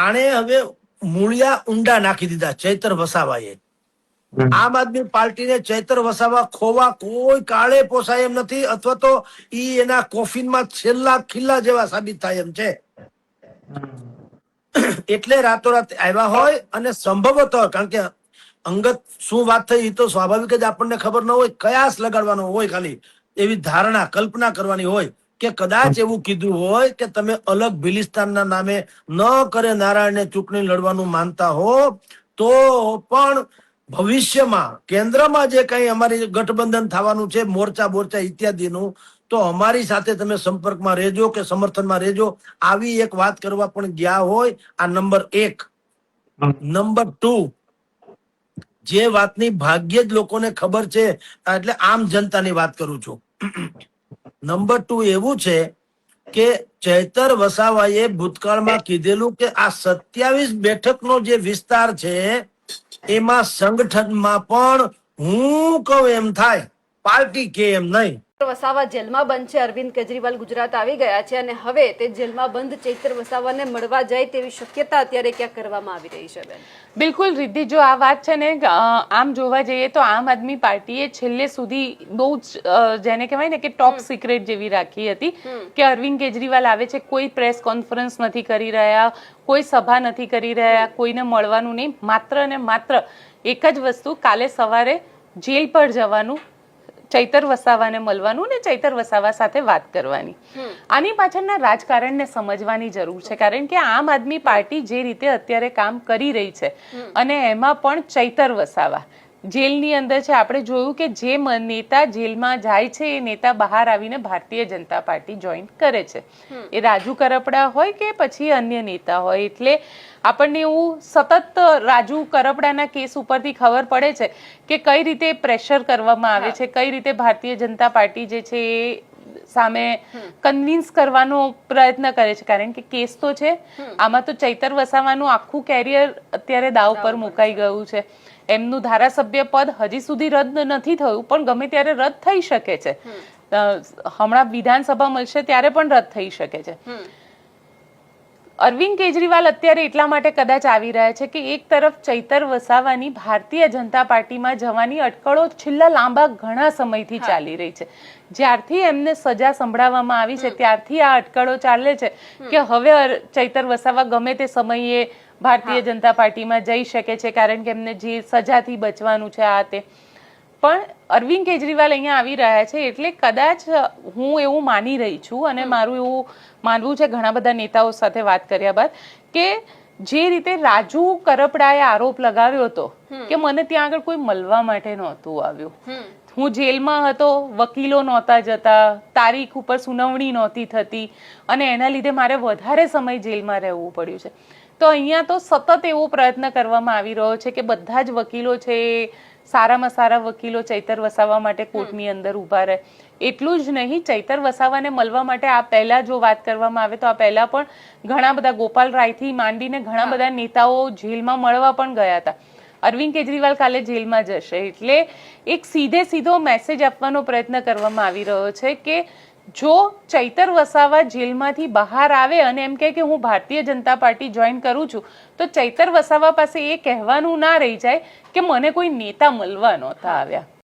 આણે હવે મૂળિયા ઊંડા નાખી દીધા ચૈતર વસાવાએ. આમ આદમી પાર્ટીને ચૈતર વસાવા ખોવા કોઈ કાળે પોસાય એમ નથી, અથવા તો ઈ એના કોફિનમાં છેલ્લા ખીલ્લા જેવા સાબિત થાય એમ છે. એટલે રાતોરાત આવ્યા હોય, અને સંભવત કારણ કે અંગત શું વાત થઈ એ તો સ્વાભાવિક જ આપણને ખબર ન હોય, કયાસ લગાડવાનો હોય, ખાલી એવી ધારણા કલ્પના કરવાની હોય કે કદાચ એવું કીધું હોય કે તમે અલગ ભિલિસ્તાનના નામે ન કરે નારાયણને ચૂંટણી લડવાનું માનતા હો તો પણ ભવિષ્યમાં કેન્દ્રમાં જે કઈ અમારી ગઠબંધન થવાનું છે, મોરચા બોરચા ઇત્યાદિનું, તો અમારી સાથે તમે સંપર્કમાં રહેજો કે સમર્થનમાં રહેજો, આવી એક વાત કરવા પણ ગયા હોય. આ નંબર 1. નંબર 2, જે વાતની ભાગ્યે જ લોકોને ખબર છે, એટલે આમ જનતાની વાત કરું છું. નંબર 2 એવું છે કે ચૈતર વસાવાએ ભૂતકાળમાં કીધેલું કે આ 27 બેઠકનો જે વિસ્તાર છે એમાં સંગઠનમાં પણ હું કહું એમ થાય, પાર્ટી કે એમ નહીં. વસાવા જેલમાં બંધ છે. અરવિંદ કેજરીવાલ ગુજરાત આવી ગયા છે અને હવે તે જેલમાં બંધ ચૈતર વસાવાને મળવા જાય તેવી શક્યતા અત્યારે ક્યાં કરવામાં આવી રહી છે બેન? બિલકુલ રિદ્ધિ, જો આ વાત છે ને, આમ જોવા જઈએ તો આમ આદમી પાર્ટીએ છેલ્લે સુધી બહુ જ જેને કહેવાય ને કે ટોપ સિક્રેટ જેવી રાખી હતી કે અરવિંદ કેજરીવાલ આવે છે, કોઈ પ્રેસ કોન્ફરન્સ નથી કરી રહ્યા, કોઈ સભા નથી કરી રહ્યા, કોઈને મળવાનું નહીં, માત્ર ને માત્ર એક જ વસ્તુ, કાલે સવારે જેલ પર જવાનું, ચૈતર વસાવાને મળવાનું ને ચૈતર વસાવા સાથે વાત કરવાની. આની પાછળના રાજકારણને સમજવાની જરૂર છે, કારણ કે આમ આદમી પાર્ટી જે રીતે અત્યારે કામ કરી રહી છે અને એમાં પણ ચૈતર વસાવા જેલની અંદર છે. આપણે જોયું કે જે નેતા જેલમાં જાય છે એ નેતા બહાર આવીને ભારતીય જનતા પાર્ટી જોઈન કરે છે, એ રાજુ કરપડા હોય કે પછી અન્ય નેતા હોય. એટલે આપણને એવું સતત રાજુ કરપડાના કેસ ઉપરથી ખબર પડે છે કે કઈ રીતે પ્રેશર કરવામાં આવે છે, કઈ રીતે ભારતીય જનતા પાર્ટી જે છે એ સામે કન્વિન્સ કરવાનો પ્રયત્ન કરે છે, કારણ કે કેસ તો છે. આમાં તો ચૈતર વસાવાનું આખું કેરિયર અત્યારે દાવ પર મુકાઈ ગયું છે. એમનું ધારાસભ્ય પદ હજી સુધી રદ નથી થયું, પણ ગમે ત્યારે રદ થઈ શકે છે. હમણાં વિધાનસભા મળશે ત્યારે પણ રદ થઈ શકે છે. અરવિંદ કેજરીવાલ અત્યારે એટલા માટે કદાચ આવી રહ્યા છે કે એક તરફ ચૈતર વસાવાની ભારતીય જનતા પાર્ટીમાં જવાની અટકળો છેલ્લા લાંબા ઘણા સમયથી ચાલી રહી છે. જ્યારથી એમને સજા સંભળાવવામાં આવી છે ત્યારથી આ અટકળો ચાલે છે કે હવે ચૈતર વસાવા ગમે તે સમયે ભારતીય જનતા પાર્ટીમાં જઈ શકે છે, કારણ કે એમને જે સજાથી બચવાનું છે આ તે. પણ અરવિંદ કેજરીવાલ અહીંયા આવી રહ્યા છે એટલે કદાચ હું એવું માની રહી છું, અને મારું એવું માનવું છે ઘણા બધા નેતાઓ સાથે વાત કર્યા બાદ, કે જે રીતે રાજુ કરપડાએ આરોપ લગાવ્યો હતો કે મને ત્યાં આગળ કોઈ મળવા માટે નહોતું આવ્યું, હું જેલમાં હતો, વકીલો નહોતા જતા, તારીખ ઉપર સુનાવણી નહોતી થતી અને એના લીધે મારે વધારે સમય જેલમાં રહેવું પડ્યું છે. તો અહીંયા તો સતત એવો પ્રયત્ન કરવામાં આવી રહ્યો છે કે બધા જ વકીલો છે, સારામાં સારા વકીલો ચૈતર વસાવા માટે કોર્ટની અંદર ઉભા રહે. એટલું જ નહીં, ચૈતર વસાવાને મળવા માટે આ પહેલા જો વાત કરવામાં આવે તો આ પહેલા પણ ઘણા બધા ગોપાલ રાયથી માંડીને ઘણા બધા નેતાઓ જેલમાં મળવા પણ ગયા હતા. અરવિંદ કેજરીવાલ કાલે જેલમાં જશે એટલે એક સીધો મેસેજ આપવાનો પ્રયત્ન કરવામાં આવી રહ્યો છે કે જો ચૈતર વસાવા જેલમાંથી બહાર આવે અને એમ કહે કે હું ભારતીય જનતા પાર્ટી જોઈન કરું છું, તો ચૈતર વસાવા પાસે એ કહેવાનું ના રહી જાય કે મને કોઈ નેતા મળવા નહોતા આવ્યા.